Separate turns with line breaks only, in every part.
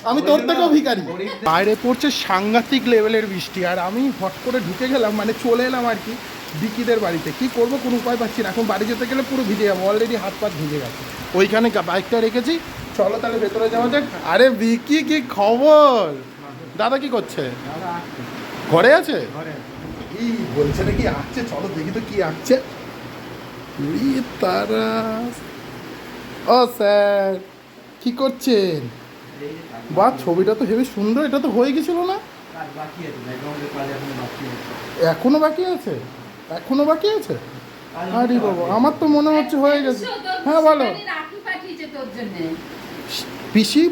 আমি তোর থেকেও ভিখারি। বাইরে পড়ছে সাংঘাতিক লেভেলের বৃষ্টি, আর আমি হট করে ঢুকে গেলাম, মানে চলে এলাম আর কি বিকিদের বাড়িতে। কি করব, কোনো উপায় পাচ্ছি না, এখন বাড়ি যেতে গেলে পুরো ভিজে যাবো, অলরেডি হাত পা ভিজে গেছে। ওইখানে বাইকটা রেখেছি, চলো তাহলে ভেতরে যাওয়া যাক। আরে বিকি, কি খবর? দাদা কি করছে? ঘরে আছে? কি বলছে নাকি আঁকছে? চলো দেখি তো কি আঁকছে। তারা, ও স্যার কি করছেন? বাহ, ছবিটা তো হেবি সুন্দর। এটা তো হয়ে গেছিল না? এখনো বাকি আছে? এখনো বাকি আছে? আরে বাবা, আমার তো মনে হচ্ছে হয়ে গেছে। হ্যাঁ বলো। পিসি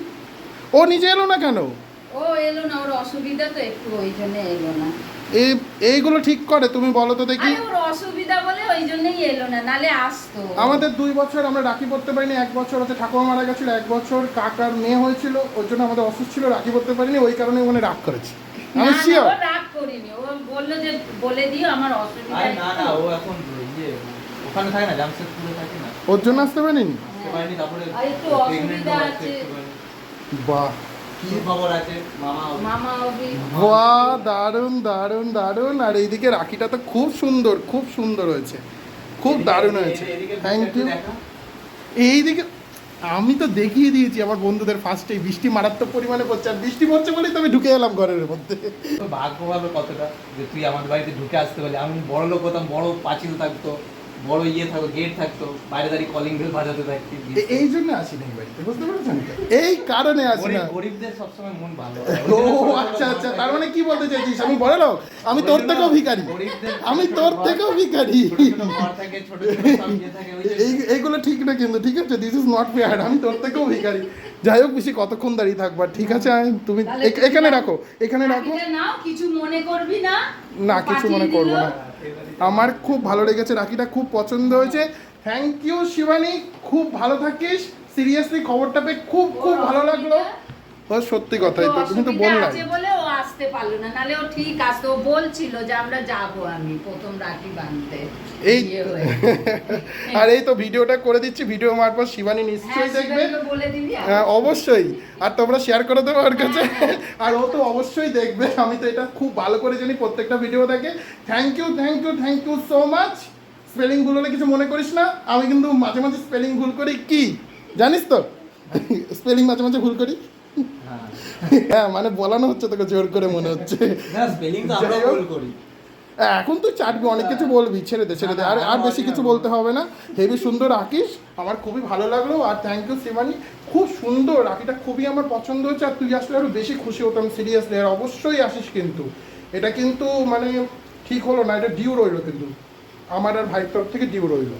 ও নিজে এলো না কেন?
ও এলো না, ওর অসুবিধা তো একটু, ওই জন্য এলো না।
এইগুলো ঠিক করে তুমি বলো তো দেখি।
আরে ওর অসুবিধা বলে ওই জন্যই এলো না, নালে আসতো।
আমাদের 2 বছর আমরা রাখি পড়তে পারিনি। 1 বছর হচ্ছে ঠাকুমা মারা গেছিল, 1 বছর কাকার মেয়ে হয়েছিল, ওর জন্য আমাদের অসুস্থ ছিল, রাখি পড়তে পারিনি, ওই কারণে মনে রাগ করেছি। আমি শিওর
ও রাগ করিনি, ও বললো যে বলে দিও আমার অসুবিধা।
আরে না না, ও এখন ওখানে থাকে না, জামশেদপুরে থাকে না,
ওর জন্য আসতে পারিনি।
আসতে পারেনি। তারপরে
একটু অসুবিধা আছে।
বাহ,
কি খবর আছে
মামা অভি?
বাহ, দারুণ দারুণ দারুণ। আর এইদিকে রাখিটা তো খুব সুন্দর, খুব সুন্দর হয়েছে, খুব দারুণ হয়েছে। Thank you. এইদিকে আমি তো দেখিয়ে দিয়েছি আমার বন্ধুদের ফার্স্টেই, বৃষ্টি মারাত্মক পরিমাণে পড়ছে, আর বৃষ্টি পড়ছে বলেই তো আমি ঢুকে এলাম ঘরের মধ্যে।
তো ভাগ্য ভালো কতটা যে তুই আমাদের বাড়িতে ঢুকে আসতে পারলি। আমি বড় লোক হতাম, বড় পাঁচিল থাকতো, বড় থাকতো, গেট থাকতো, বাইরে দাঁড়িয়ে কলিং বেল বাজাতে থাকতি।
এই জন্য আসি না এই বাড়িতে, বুঝতে পেরেছেন? এই কারণে আসি না।
গরিবদের সবসময় মন ভালো।
ও আচ্ছা আচ্ছা, তার মানে কি বলতে চাইছিস আমি বড় লোক? আমি তোর থেকেও ভিখারি, আমি তোর থেকেও ভিখারি। এইগুলো ঠিক না কিন্তু, ঠিক আছে? This is not fair. আমি তোর থেকেও ভিখারি। যাই হোক, বেশি কতক্ষণ দাঁড়িয়ে থাকবার? ঠিক আছে, তুমি এখানে রাখো, এখানে রাখো।
কিছু মনে করবি না?
না, কিছু মনে করবো না। আমার খুব ভালো লেগেছে, রাখিটা খুব পছন্দ হয়েছে। থ্যাংক ইউ শিবানী, খুব ভালো থাকিস। সিরিয়াসলি খবরটা পেয়ে খুব খুব ভালো লাগলো। ও সত্যি কথাই তো, তুমি তো বললে
বলে ও আসতে পারলো না, নালে ও ঠিক আসতো। ও বলছিল যে আমরা যাবো, আমি প্রথম রাখি বাঁধতে।
এই আর এই তো ভিডিওটা করে দিচ্ছি, ভিডিও মারফত শিবানী নিশ্চয়ই দেখবে। হ্যাঁ অবশ্যই, আর তোমরা শেয়ার করে দেবো ওর কাছে, আর ও তো অবশ্যই দেখবে। আমি তো এটা খুব ভালো করে জানি, প্রত্যেকটা ভিডিও দেখে। Thank you thank you thank you so much. Spelling ভুল হলে কিছু মনে করিস না, আমি কিন্তু মাঝে মাঝে স্পেলিং ভুল করি, কি জানিস তো? স্পেলিং মাঝে মাঝে ভুল করি। হ্যাঁ মানে বলানো হচ্ছে তোকে জোর করে, মনে হচ্ছে। এখন তুই চাটবি, অনেক কিছু বলবি, ছেড়ে দে ছেড়ে দে, আর আর বেশি কিছু বলতে হবে না। হেবি সুন্দর আঁকিস, আমার খুবই ভালো লাগলো। আর থ্যাংক ইউ শিবানী, খুব সুন্দর রাখিটা, খুবই আমার পছন্দ হয়েছে। আর তুই আসলে আরও বেশি খুশি হতাম সিরিয়াসলি। আর অবশ্যই আসিস কিন্তু, এটা কিন্তু মানে ঠিক হলো না, এটা ডিউ রইলো কিন্তু, আমার আর ভাইয়ের তরফ থেকে ডিউ রইলো।